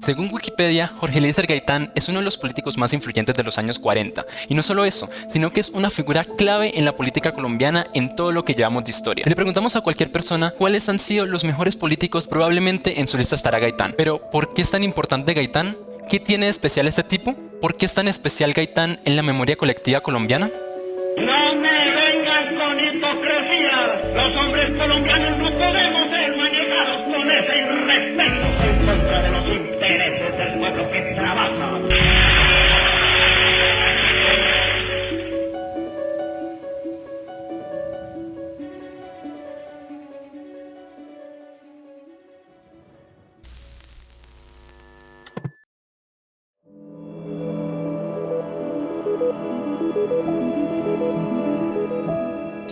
Según Wikipedia, Jorge Eliezer Gaitán es uno de los políticos más influyentes de los años 40, y no solo eso, sino que es una figura clave en la política colombiana en todo lo que llevamos de historia. Si le preguntamos a cualquier persona cuáles han sido los mejores políticos, probablemente en su lista estará Gaitán. Pero, ¿por qué es tan importante Gaitán? ¿Qué tiene de especial este tipo? ¿Por qué es tan especial Gaitán en la memoria colectiva colombiana? No me vengan con hipocresía. Los hombres colombianos no podemos ser manejados con ese irrespeto en contra de los intereses del pueblo que trabaja.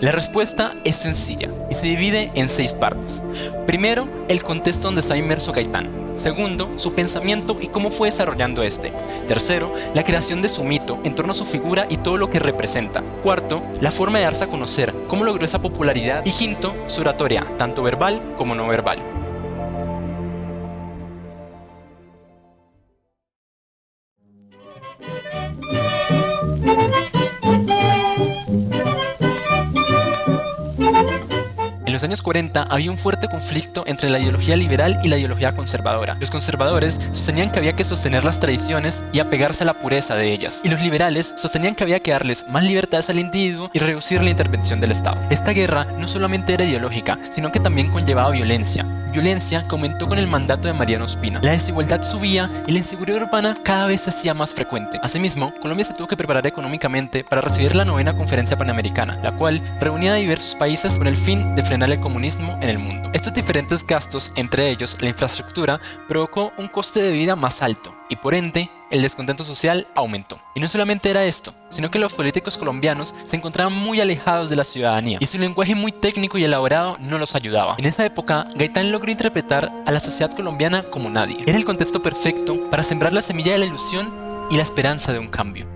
La respuesta es sencilla y se divide en 6 partes. Primero, el contexto donde está inmerso Gaitán. Segundo, su pensamiento y cómo fue desarrollando este. Tercero, la creación de su mito en torno a su figura y todo lo que representa. Cuarto, la forma de darse a conocer, cómo logró esa popularidad. Y quinto, su oratoria, tanto verbal como no verbal. En los años 40 había un fuerte conflicto entre la ideología liberal y la ideología conservadora. Los conservadores sostenían que había que sostener las tradiciones y apegarse a la pureza de ellas, y los liberales sostenían que había que darles más libertades al individuo y reducir la intervención del Estado. Esta guerra no solamente era ideológica, sino que también conllevaba violencia que aumentó con el mandato de Mariano Ospina. La desigualdad subía y la inseguridad urbana cada vez se hacía más frecuente. Asimismo, Colombia se tuvo que preparar económicamente para recibir la 9ª Conferencia Panamericana, la cual reunía a diversos países con el fin de frenar el comunismo en el mundo. Estos diferentes gastos, entre ellos la infraestructura, provocó un coste de vida más alto y por ende el descontento social aumentó. Y no solamente era esto, sino que los políticos colombianos se encontraban muy alejados de la ciudadanía y su lenguaje muy técnico y elaborado no los ayudaba. En esa época, Gaitán logró interpretar a la sociedad colombiana como nadie. Era el contexto perfecto para sembrar la semilla de la ilusión y la esperanza de un cambio.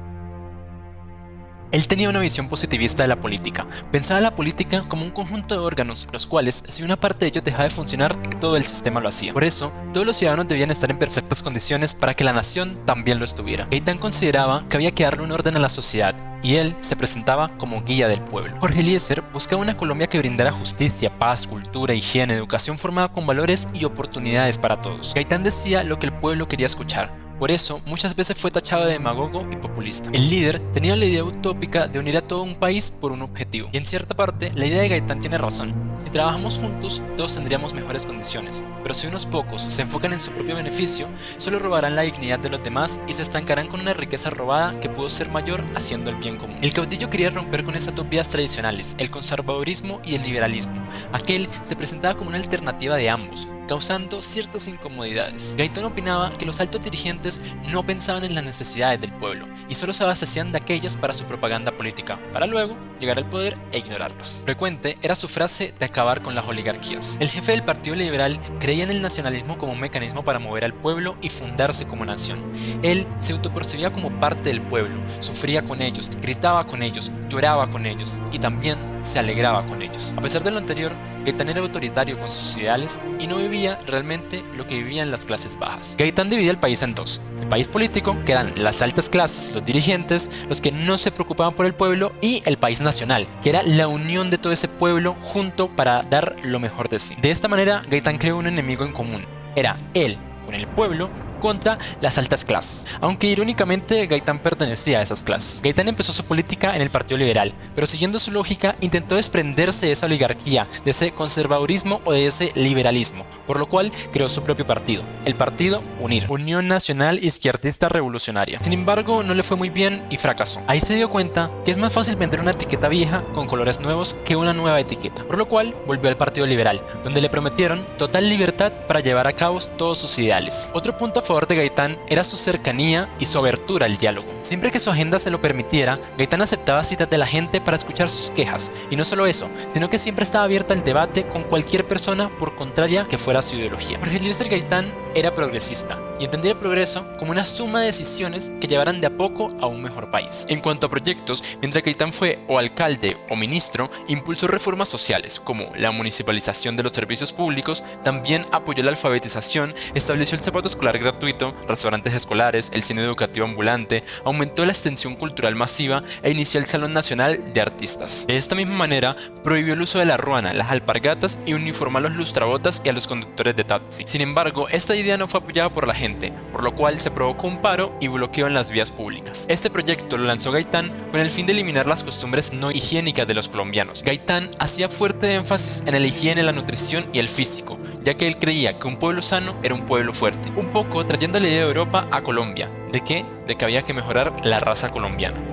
Él tenía una visión positivista de la política. Pensaba la política como un conjunto de órganos, los cuales, si una parte de ellos dejaba de funcionar, todo el sistema lo hacía. Por eso, todos los ciudadanos debían estar en perfectas condiciones para que la nación también lo estuviera. Gaitán consideraba que había que darle un orden a la sociedad, y él se presentaba como guía del pueblo. Jorge Eliezer buscaba una Colombia que brindara justicia, paz, cultura, higiene, educación formada con valores y oportunidades para todos. Gaitán decía lo que el pueblo quería escuchar. Por eso, muchas veces fue tachado de demagogo y populista. El líder tenía la idea utópica de unir a todo un país por un objetivo. Y en cierta parte, la idea de Gaitán tiene razón. Si trabajamos juntos, todos tendríamos mejores condiciones. Pero si unos pocos se enfocan en su propio beneficio, solo robarán la dignidad de los demás y se estancarán con una riqueza robada que pudo ser mayor haciendo el bien común. El caudillo quería romper con esas dos vías tradicionales, el conservadurismo y el liberalismo. Aquel se presentaba como una alternativa de ambos, causando ciertas incomodidades. Gaitán opinaba que los altos dirigentes no pensaban en las necesidades del pueblo y solo se abastecían de aquellas para su propaganda política, para luego llegar al poder e ignorarlos. Frecuente era su frase de acabar con las oligarquías. El jefe del Partido Liberal creía en el nacionalismo como un mecanismo para mover al pueblo y fundarse como nación. Él se autopercibía como parte del pueblo, sufría con ellos, gritaba con ellos, lloraba con ellos y también se alegraba con ellos. A pesar de lo anterior, Gaitán era autoritario con sus ideales y no vivía realmente lo que vivían las clases bajas. Gaitán dividía el país en dos: el país político, que eran las altas clases, los dirigentes, los que no se preocupaban por el pueblo, y el país nacional, que era la unión de todo ese pueblo junto para dar lo mejor de sí. De esta manera, Gaitán creó un enemigo en común. Era él con el pueblo contra las altas clases, aunque irónicamente Gaitán pertenecía a esas clases. Gaitán empezó su política en el Partido Liberal, pero siguiendo su lógica intentó desprenderse de esa oligarquía, de ese conservadurismo o de ese liberalismo, por lo cual creó su propio partido, el Partido UNIR, Unión Nacional Izquierdista Revolucionaria. Sin embargo, no le fue muy bien y fracasó. Ahí se dio cuenta que es más fácil vender una etiqueta vieja con colores nuevos que una nueva etiqueta, por lo cual volvió al Partido Liberal, donde le prometieron total libertad para llevar a cabo todos sus ideales. Otro punto a favor de Gaitán era su cercanía y su abertura al diálogo. Siempre que su agenda se lo permitiera, Gaitán aceptaba citas de la gente para escuchar sus quejas, y no solo eso, sino que siempre estaba abierta al debate con cualquier persona por contraria que fuera su ideología. Jorge Eliezer Gaitán era progresista y entendía el progreso como una suma de decisiones que llevaran de a poco a un mejor país. En cuanto a proyectos, mientras Gaitán fue o alcalde o ministro, impulsó reformas sociales como la municipalización de los servicios públicos, también apoyó la alfabetización, estableció el zapato escolar gratuito, restaurantes escolares, el cine educativo ambulante, aumentó la extensión cultural masiva e inició el Salón Nacional de Artistas. De esta misma manera, prohibió el uso de la ruana, las alpargatas y uniformó a los lustrabotas y a los conductores de taxi. Sin embargo, esta idea no fue apoyada por la gente, por lo cual se provocó un paro y bloqueo en las vías públicas. Este proyecto lo lanzó Gaitán con el fin de eliminar las costumbres no higiénicas de los colombianos. Gaitán hacía fuerte énfasis en la higiene, la nutrición y el físico, ya que él creía que un pueblo sano era un pueblo fuerte, un poco trayendo la idea de Europa a Colombia. ¿De qué? De que había que mejorar la raza colombiana.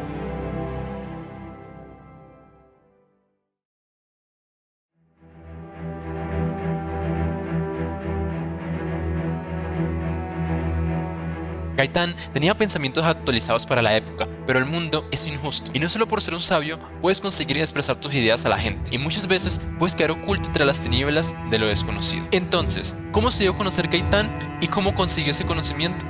Gaitán tenía pensamientos actualizados para la época, pero el mundo es injusto, y no solo por ser un sabio puedes conseguir expresar tus ideas a la gente, y muchas veces puedes quedar oculto entre las tinieblas de lo desconocido. Entonces, ¿cómo se dio a conocer Gaitán y cómo consiguió ese conocimiento?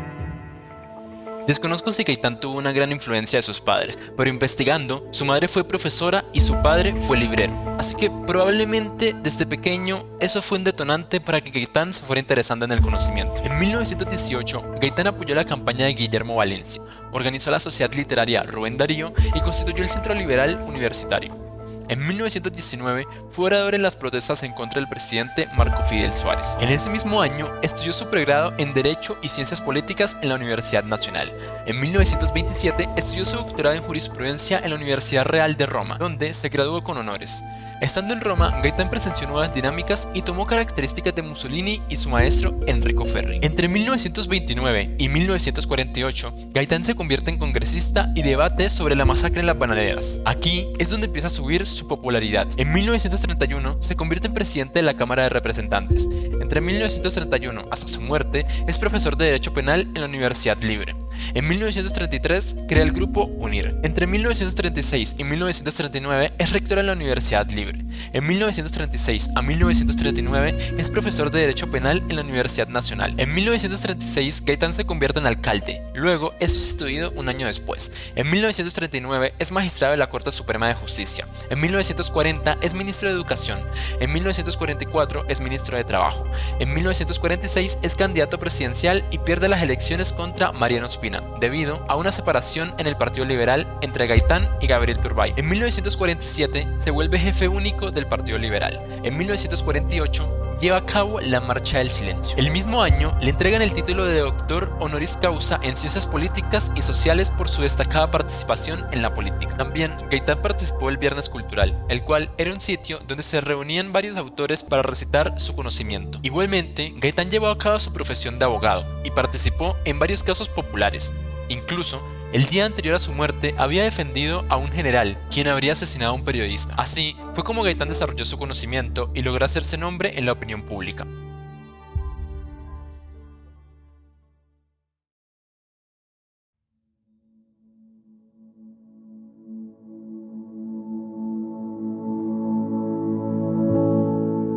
Desconozco si Gaitán tuvo una gran influencia de sus padres, pero investigando, su madre fue profesora y su padre fue librero. Así que probablemente desde pequeño eso fue un detonante para que Gaitán se fuera interesando en el conocimiento. En 1918, Gaitán apoyó la campaña de Guillermo Valencia, organizó la Sociedad Literaria Rubén Darío y constituyó el Centro Liberal Universitario. En 1919 fue orador en las protestas en contra del presidente Marco Fidel Suárez. En ese mismo año estudió su pregrado en Derecho y Ciencias Políticas en la Universidad Nacional. En 1927 estudió su doctorado en Jurisprudencia en la Universidad Real de Roma, donde se graduó con honores. Estando en Roma, Gaitán presenció nuevas dinámicas y tomó características de Mussolini y su maestro Enrico Ferri. Entre 1929 y 1948, Gaitán se convierte en congresista y debate sobre la masacre en las bananeras. Aquí es donde empieza a subir su popularidad. En 1931 se convierte en presidente de la Cámara de Representantes. Entre 1931 hasta su muerte es profesor de Derecho Penal en la Universidad Libre. En 1933 crea el grupo UNIR. Entre 1936 y 1939 es rector en la Universidad Libre. En 1936 a 1939 es profesor de Derecho Penal en la Universidad Nacional. En 1936 Gaitán se convierte en alcalde, luego es sustituido un año después. En 1939 es magistrado de la Corte Suprema de Justicia. En 1940 es ministro de Educación. En 1944 es ministro de Trabajo. En 1946 es candidato presidencial y pierde las elecciones contra Mariano Ospina, debido a una separación en el Partido Liberal entre Gaitán y Gabriel Turbay. En 1947 se vuelve jefe único del Partido Liberal. En 1948 lleva a cabo la Marcha del Silencio. El mismo año le entregan el título de doctor honoris causa en Ciencias Políticas y Sociales por su destacada participación en la política. También Gaitán participó del Viernes Cultural, el cual era un sitio donde se reunían varios autores para recitar su conocimiento. Igualmente, Gaitán llevó a cabo su profesión de abogado y participó en varios casos populares. Incluso, el día anterior a su muerte había defendido a un general, quien habría asesinado a un periodista. Así fue como Gaitán desarrolló su conocimiento y logró hacerse nombre en la opinión pública.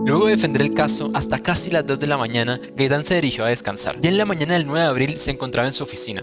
Luego de defender el caso hasta casi las 2 de la mañana, Gaitán se dirigió a descansar. Ya en la mañana del 9 de abril se encontraba en su oficina,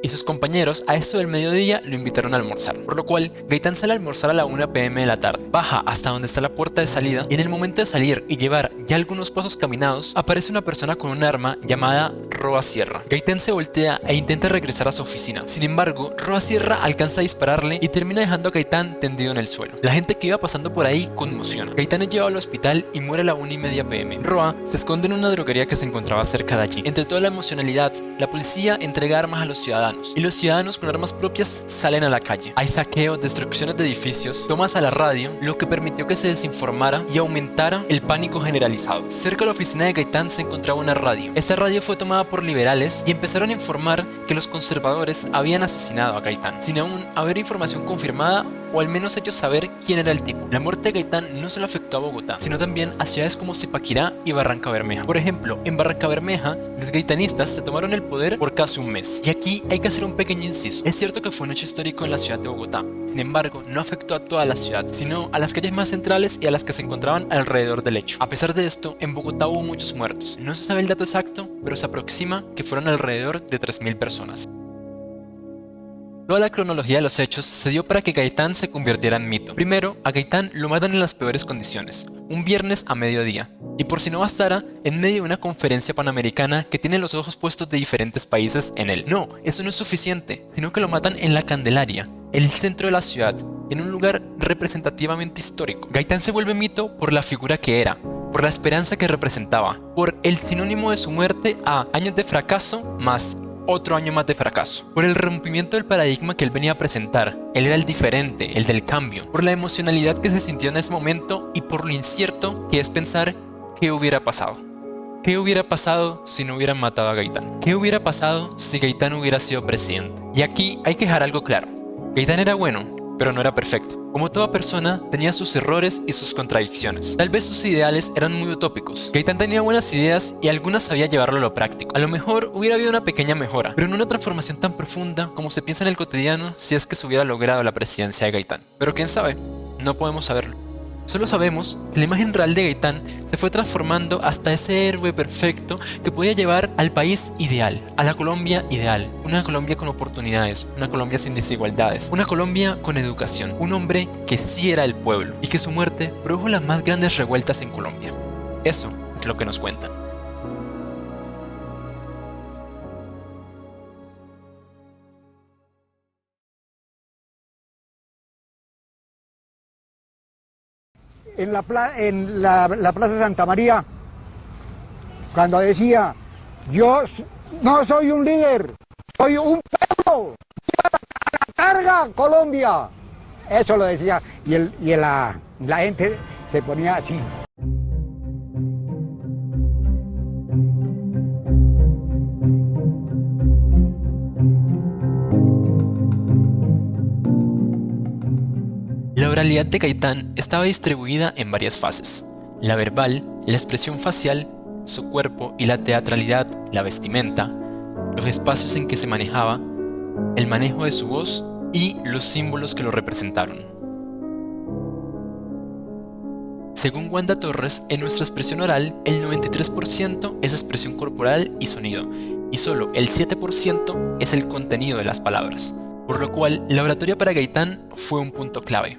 y sus compañeros a eso del mediodía lo invitaron a almorzar, por lo cual Gaitán sale a almorzar a la 1 p.m. de la tarde, baja hasta donde está la puerta de salida y en el momento de salir y llevar ya algunos pasos caminados, aparece una persona con un arma llamada Roa Sierra. Gaitán se voltea e intenta regresar a su oficina, sin embargo Roa Sierra alcanza a dispararle y termina dejando a Gaitán tendido en el suelo. La gente que iba pasando por ahí conmociona. Gaitán es llevado al hospital y muere a la 1:30 p.m. Roa se esconde en una droguería que se encontraba cerca de allí. Entre toda la emocionalidad, la policía entrega armas a los ciudadanos y los ciudadanos con armas propias salen a la calle. Hay saqueos, destrucciones de edificios, tomas a la radio, lo que permitió que se desinformara y aumentara el pánico generalizado. Cerca de la oficina de Gaitán se encontraba una radio. Esta radio fue tomada por liberales y empezaron a informar que los conservadores habían asesinado a Gaitán, sin aún haber información confirmada o al menos hecho saber quién era el tipo. La muerte de Gaitán no solo afectó a Bogotá, sino también a ciudades como Zipaquirá y Barrancabermeja. Por ejemplo, en Barrancabermeja, los gaitanistas se tomaron el poder por casi un mes. Y aquí hay que hacer un pequeño inciso. Es cierto que fue un hecho histórico en la ciudad de Bogotá, sin embargo, no afectó a toda la ciudad, sino a las calles más centrales y a las que se encontraban alrededor del hecho. A pesar de esto, en Bogotá hubo muchos muertos. No se sabe el dato exacto, pero se aproxima que fueron alrededor de 3.000 personas. Toda la cronología de los hechos se dio para que Gaitán se convirtiera en mito. Primero, a Gaitán lo matan en las peores condiciones, un viernes a mediodía. Y por si no bastara, en medio de una conferencia panamericana que tiene los ojos puestos de diferentes países en él. No, eso no es suficiente, sino que lo matan en la Candelaria, el centro de la ciudad, en un lugar representativamente histórico. Gaitán se vuelve mito por la figura que era, por la esperanza que representaba, por el sinónimo de su muerte a años de fracaso más otro año más de fracaso, por el rompimiento del paradigma que él venía a presentar. Él era el diferente, el del cambio, por la emocionalidad que se sintió en ese momento y por lo incierto que es pensar qué hubiera pasado. ¿Qué hubiera pasado si no hubieran matado a Gaitán? ¿Qué hubiera pasado si Gaitán hubiera sido presidente? Y aquí hay que dejar algo claro. Gaitán era bueno, pero no era perfecto. Como toda persona, tenía sus errores y sus contradicciones. Tal vez sus ideales eran muy utópicos. Gaitán tenía buenas ideas y algunas sabía llevarlo a lo práctico. A lo mejor hubiera habido una pequeña mejora, pero no una transformación tan profunda como se piensa en el cotidiano si es que se hubiera logrado la presidencia de Gaitán. Pero quién sabe, no podemos saberlo. Solo sabemos que la imagen real de Gaitán se fue transformando hasta ese héroe perfecto que podía llevar al país ideal, a la Colombia ideal, una Colombia con oportunidades, una Colombia sin desigualdades, una Colombia con educación, un hombre que sí era el pueblo y que su muerte produjo las más grandes revueltas en Colombia. Eso es lo que nos cuentan. En la Plaza Santa María, cuando decía, yo no soy un líder, soy un pueblo, a la carga Colombia. Eso lo decía, y la gente se ponía así. La oralidad de Gaitán estaba distribuida en varias fases: la verbal, la expresión facial, su cuerpo y la teatralidad, la vestimenta, los espacios en que se manejaba, el manejo de su voz y los símbolos que lo representaron. Según Wanda Torres, en nuestra expresión oral, el 93% es expresión corporal y sonido, y solo el 7% es el contenido de las palabras, por lo cual la oratoria para Gaitán fue un punto clave.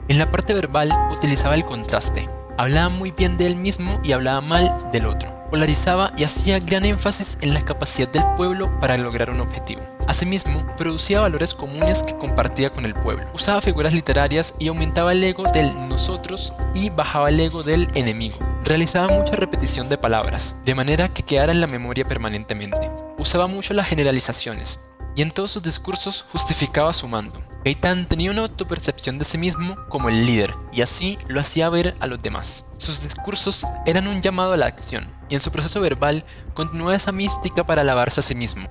En la parte verbal utilizaba el contraste, hablaba muy bien de él mismo y hablaba mal del otro, polarizaba y hacía gran énfasis en la capacidad del pueblo para lograr un objetivo. Asimismo, producía valores comunes que compartía con el pueblo, usaba figuras literarias y aumentaba el ego del nosotros y bajaba el ego del enemigo. Realizaba mucha repetición de palabras, de manera que quedara en la memoria permanentemente. Usaba mucho las generalizaciones, y en todos sus discursos justificaba su mando. Gaitán tenía una autopercepción de sí mismo como el líder, y así lo hacía ver a los demás. Sus discursos eran un llamado a la acción, y en su proceso verbal continuaba esa mística para alabarse a sí mismo.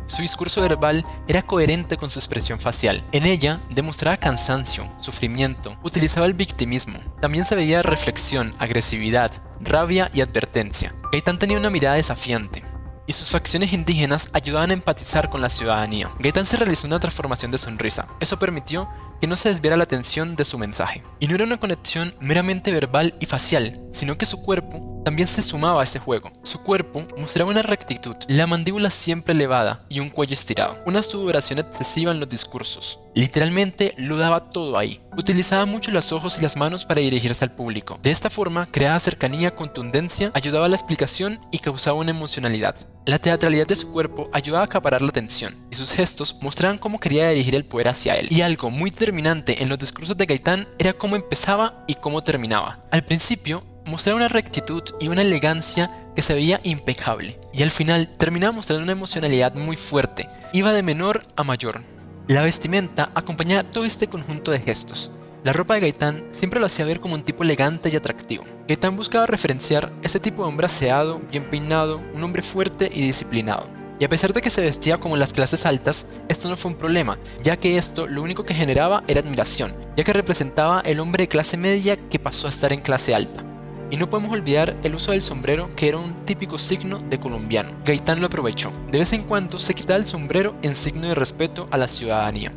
Su discurso verbal era coherente con su expresión facial. En ella demostraba cansancio, sufrimiento, utilizaba el victimismo. También se veía reflexión, agresividad, rabia y advertencia. Gaitán tenía una mirada desafiante, y sus facciones indígenas ayudaban a empatizar con la ciudadanía. Gaitán se realizó una transformación de sonrisa. Eso permitió que no se desviara la atención de su mensaje. Y no era una conexión meramente verbal y facial, sino que su cuerpo también se sumaba a ese juego. Su cuerpo mostraba una rectitud, la mandíbula siempre elevada y un cuello estirado, una sudoración excesiva en los discursos. Literalmente lo daba todo ahí. Utilizaba mucho los ojos y las manos para dirigirse al público. De esta forma creaba cercanía, contundencia, ayudaba a la explicación y causaba una emocionalidad. La teatralidad de su cuerpo ayudaba a acaparar la atención, y sus gestos mostraban cómo quería dirigir el poder hacia él. Y algo muy determinante en los discursos de Gaitán era cómo empezaba y cómo terminaba. Al principio, mostraba una rectitud y una elegancia que se veía impecable, y al final terminaba mostrando una emocionalidad muy fuerte. Iba de menor a mayor. La vestimenta acompañaba todo este conjunto de gestos. La ropa de Gaitán siempre lo hacía ver como un tipo elegante y atractivo. Gaitán buscaba referenciar ese tipo de hombre aseado, bien peinado, un hombre fuerte y disciplinado. Y a pesar de que se vestía como las clases altas, esto no fue un problema, ya que esto lo único que generaba era admiración, ya que representaba el hombre de clase media que pasó a estar en clase alta. Y no podemos olvidar el uso del sombrero, que era un típico signo de colombiano. Gaitán lo aprovechó. De vez en cuando se quitaba el sombrero en signo de respeto a la ciudadanía.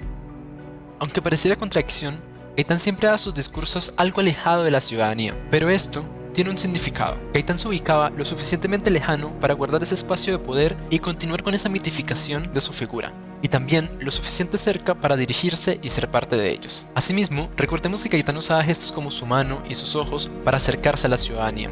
Aunque pareciera contradicción, Gaitán siempre daba sus discursos algo alejado de la ciudadanía, pero esto tiene un significado. Gaitán se ubicaba lo suficientemente lejano para guardar ese espacio de poder y continuar con esa mitificación de su figura, y también lo suficiente cerca para dirigirse y ser parte de ellos. Asimismo, recordemos que Gaitán usaba gestos como su mano y sus ojos para acercarse a la ciudadanía.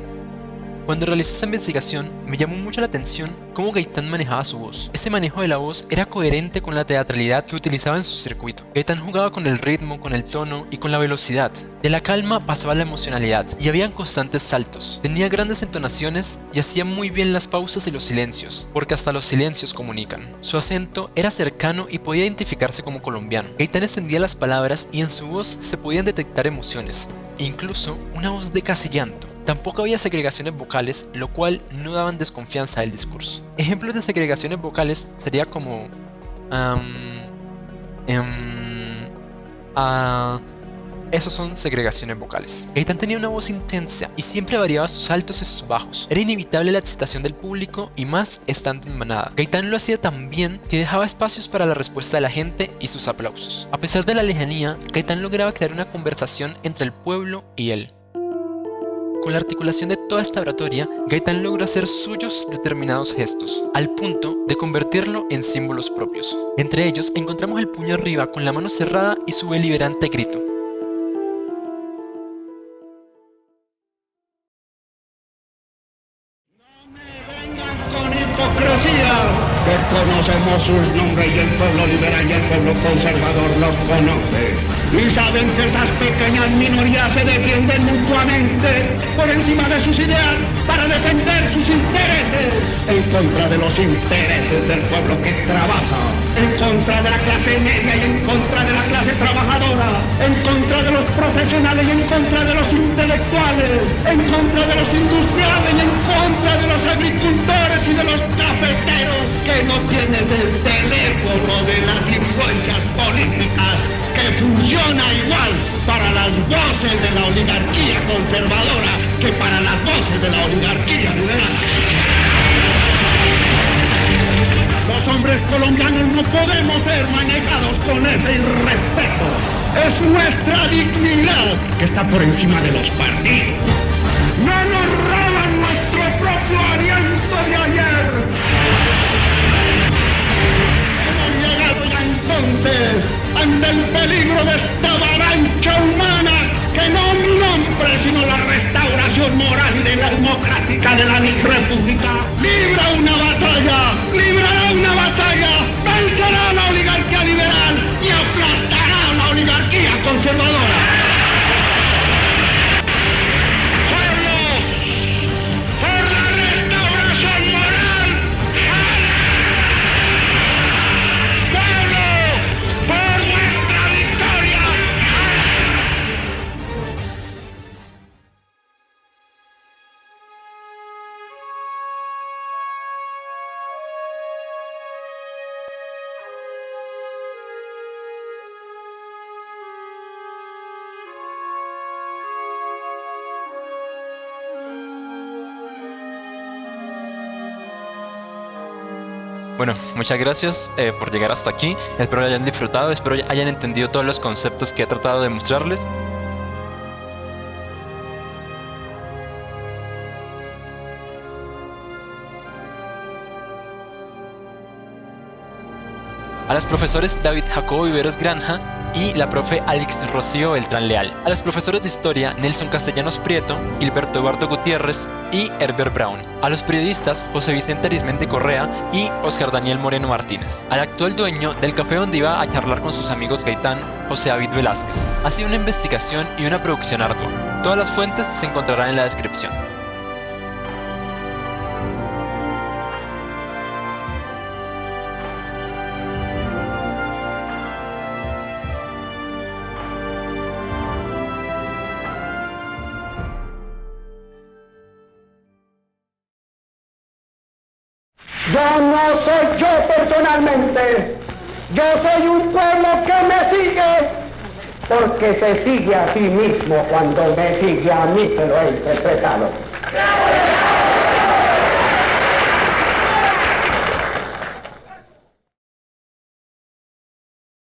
Cuando realicé esta investigación, me llamó mucho la atención cómo Gaitán manejaba su voz. Ese manejo de la voz era coherente con la teatralidad que utilizaba en su circuito. Gaitán jugaba con el ritmo, con el tono y con la velocidad. De la calma pasaba a la emocionalidad y habían constantes saltos. Tenía grandes entonaciones y hacía muy bien las pausas y los silencios, porque hasta los silencios comunican. Su acento era cercano y podía identificarse como colombiano. Gaitán extendía las palabras y en su voz se podían detectar emociones, incluso una voz de casi llanto. Tampoco había segregaciones vocales, lo cual no daban desconfianza del discurso. Ejemplos de segregaciones vocales sería como esos son segregaciones vocales. Gaitán tenía una voz intensa y siempre variaba sus altos y sus bajos. Era inevitable la excitación del público y más estando en manada. Gaitán lo hacía tan bien que dejaba espacios para la respuesta de la gente y sus aplausos. A pesar de la lejanía, Gaitán lograba crear una conversación entre el pueblo y él. Con la articulación de toda esta oratoria, Gaitán logró hacer suyos determinados gestos, al punto de convertirlo en símbolos propios. Entre ellos encontramos el puño arriba con la mano cerrada y su beligerante grito. No me vengan con hipocresía, que conocemos sus nombres y el pueblo liberal y el pueblo conservador los conoce. Y saben que esas pequeñas minorías se defienden mutuamente por encima de sus ideas para defender sus intereses, en contra de los intereses del pueblo que trabaja, en contra de la clase media y en contra de la clase trabajadora, en contra de los profesionales y en contra de los intelectuales, en contra de los industriales y en contra de los agricultores y de los cafeteros que no tienen el teléfono de las influencias políticas que funciona igual para las voces de la oligarquía conservadora que para las voces de la oligarquía liberal. Los hombres colombianos no podemos ser manejados con ese irrespeto. Es nuestra dignidad que está por encima de los partidos. No nos roban nuestro propio aliento de ayer. Hemos llegado ya entonces ante el peligro de esta avalancha humana que no un nombre sino la restauración moral y democrática de la república librará una batalla, vencerá a la oligarquía liberal y aplastará a la oligarquía conservadora. Bueno, muchas gracias por llegar hasta aquí. Espero que hayan disfrutado, espero hayan entendido todos los conceptos que he tratado de mostrarles. A los profesores David Jacobo Viveros Granja y la profe Alex Rocío Beltrán Leal. A los profesores de Historia Nelson Castellanos Prieto, Gilberto Eduardo Gutiérrez y Herbert Brown. A los periodistas José Vicente Arizmendi Correa y Oscar Daniel Moreno Martínez. Al actual dueño del café donde iba a charlar con sus amigos Gaitán, José David Velázquez. Ha sido una investigación y una producción ardua. Todas las fuentes se encontrarán en la descripción. Yo no soy yo personalmente, yo soy un pueblo que me sigue, porque se sigue a sí mismo cuando me sigue a mí, que lo he interpretado.